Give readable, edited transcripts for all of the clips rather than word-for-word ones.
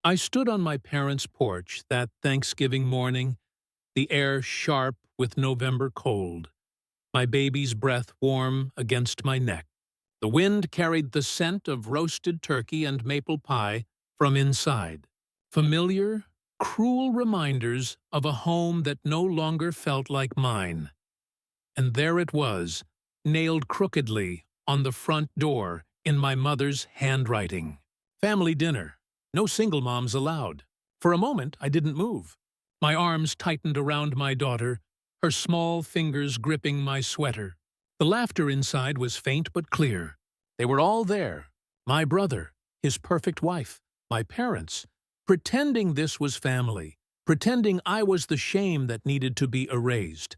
I stood on my parents' porch that Thanksgiving morning, the air sharp with November cold, my baby's breath warm against my neck. The wind carried the scent of roasted turkey and maple pie from inside. Familiar, cruel reminders of a home that no longer felt like mine. And there it was, nailed crookedly on the front door in my mother's handwriting. Family dinner. No single moms allowed. For a moment, I didn't move. My arms tightened around my daughter, her small fingers gripping my sweater. The laughter inside was faint but clear. They were all there. My brother, his perfect wife, my parents, pretending this was family, pretending I was the shame that needed to be erased.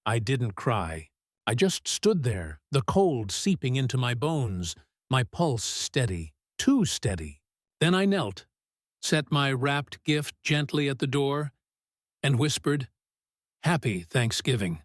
I didn't cry. I just stood there, the cold seeping into my bones, my pulse steady, too steady. Then I knelt, set my wrapped gift gently at the door, and whispered, "Happy Thanksgiving."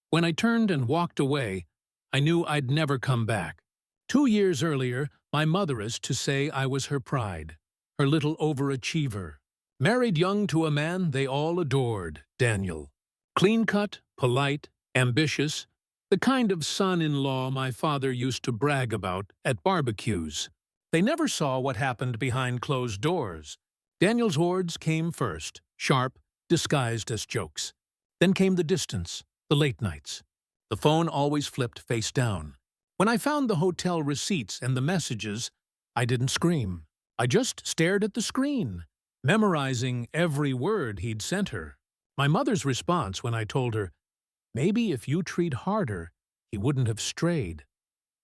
When I turned and walked away, I knew I'd never come back. 2 years earlier, my mother is to say I was her pride, her little overachiever. Married young to a man they all adored, Daniel. Clean-cut, polite, ambitious, the kind of son-in-law my father used to brag about at barbecues. They never saw what happened behind closed doors. Daniel's words came first, sharp, disguised as jokes. Then came the distance, the late nights. The phone always flipped face down. When I found the hotel receipts and the messages, I didn't scream. I just stared at the screen, memorizing every word he'd sent her. My mother's response when I told her, "Maybe if you treat harder, he wouldn't have strayed."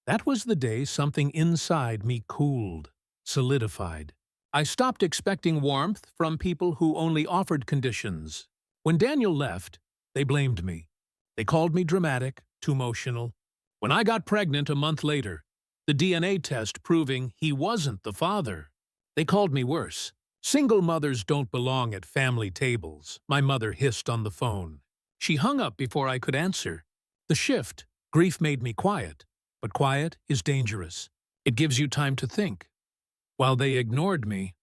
That was the day something inside me cooled, solidified. I stopped expecting warmth from people who only offered conditions. When Daniel left, they blamed me. They called me dramatic, too emotional. When I got pregnant a month later, the DNA test proving he wasn't the father, they called me worse. Single mothers don't belong at family tables, my mother hissed on the phone. She hung up before I could answer. The shift, grief made me quiet. But quiet is dangerous. It gives you time to think. While they ignored me,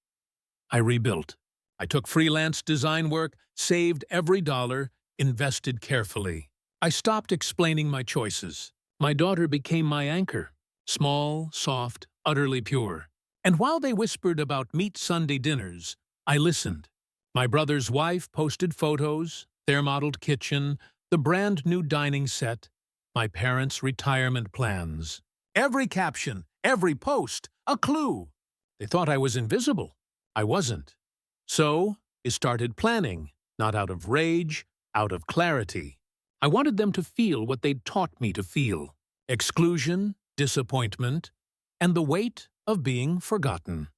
I rebuilt. I took freelance design work, saved every dollar, invested carefully. I stopped explaining my choices. My daughter became my anchor, small, soft, utterly pure. And while they whispered about meat Sunday dinners, I listened. My brother's wife posted photos, their modeled kitchen, the brand new dining set, my parents' retirement plans. Every caption, every post, a clue. They thought I was invisible. I wasn't. So, I started planning, not out of rage, out of clarity. I wanted them to feel what they'd taught me to feel. Exclusion, disappointment, and the weight of being forgotten.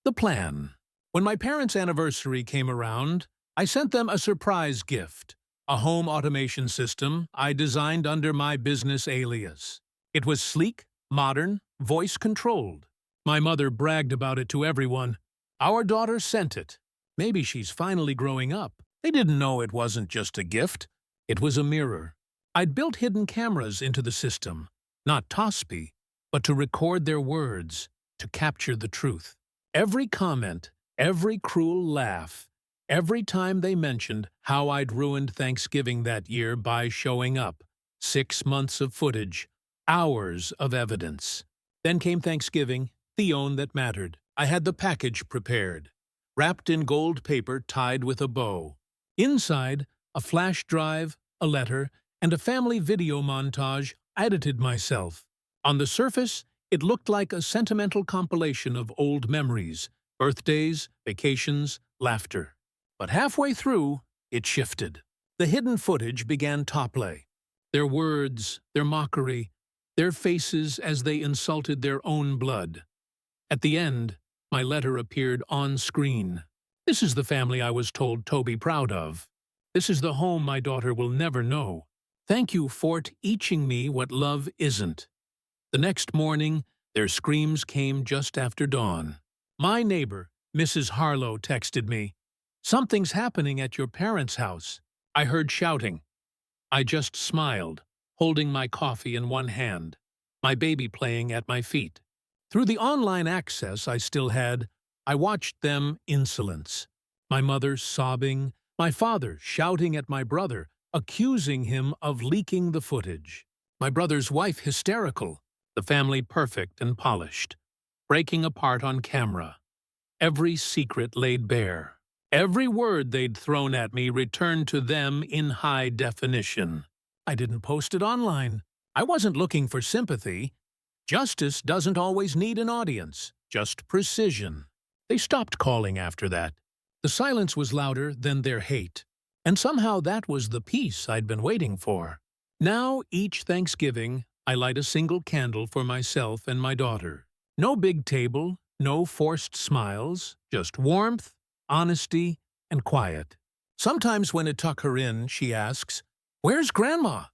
The plan. When my parents' anniversary came around, I sent them a surprise gift. A home automation system I designed under my business alias. It was sleek, modern, voice-controlled. My mother bragged about it to everyone. Our daughter sent it. Maybe she's finally growing up. They didn't know it wasn't just a gift. It was a mirror. I'd built hidden cameras into the system, not TOSPI, but to record their words, to capture the truth. Every comment, every cruel laugh, every time they mentioned how I'd ruined Thanksgiving that year by showing up. 6 months of footage, hours of evidence. Then came Thanksgiving, the one that mattered. I had the package prepared, wrapped in gold paper tied with a bow. Inside, a flash drive, a letter, and a family video montage I edited myself. On the surface, it looked like a sentimental compilation of old memories, birthdays, vacations, laughter. But halfway through, it shifted. The hidden footage began to play. Their words, their mockery, their faces as they insulted their own blood. At the end, my letter appeared on screen. This is the family I was told to be proud of. This is the home my daughter will never know. Thank you for teaching me what love isn't. The next morning, their screams came just after dawn. My neighbor, Mrs. Harlow, texted me. "Something's happening at your parents' house." I heard shouting. I just smiled, holding my coffee in one hand, my baby playing at my feet. Through the online access I still had, I watched them insolence. My mother sobbing, my father shouting at my brother, accusing him of leaking the footage. My brother's wife hysterical, the family perfect and polished, breaking apart on camera. Every secret laid bare. Every word they'd thrown at me returned to them in high definition. I didn't post it online. I wasn't looking for sympathy. Justice doesn't always need an audience, just precision. They stopped calling after that. The silence was louder than their hate. And somehow that was the peace I'd been waiting for. Now, each Thanksgiving, I light a single candle for myself and my daughter. No big table, no forced smiles, just warmth, honesty, and quiet. Sometimes when I tuck her in, she asks, "Where's Grandma?"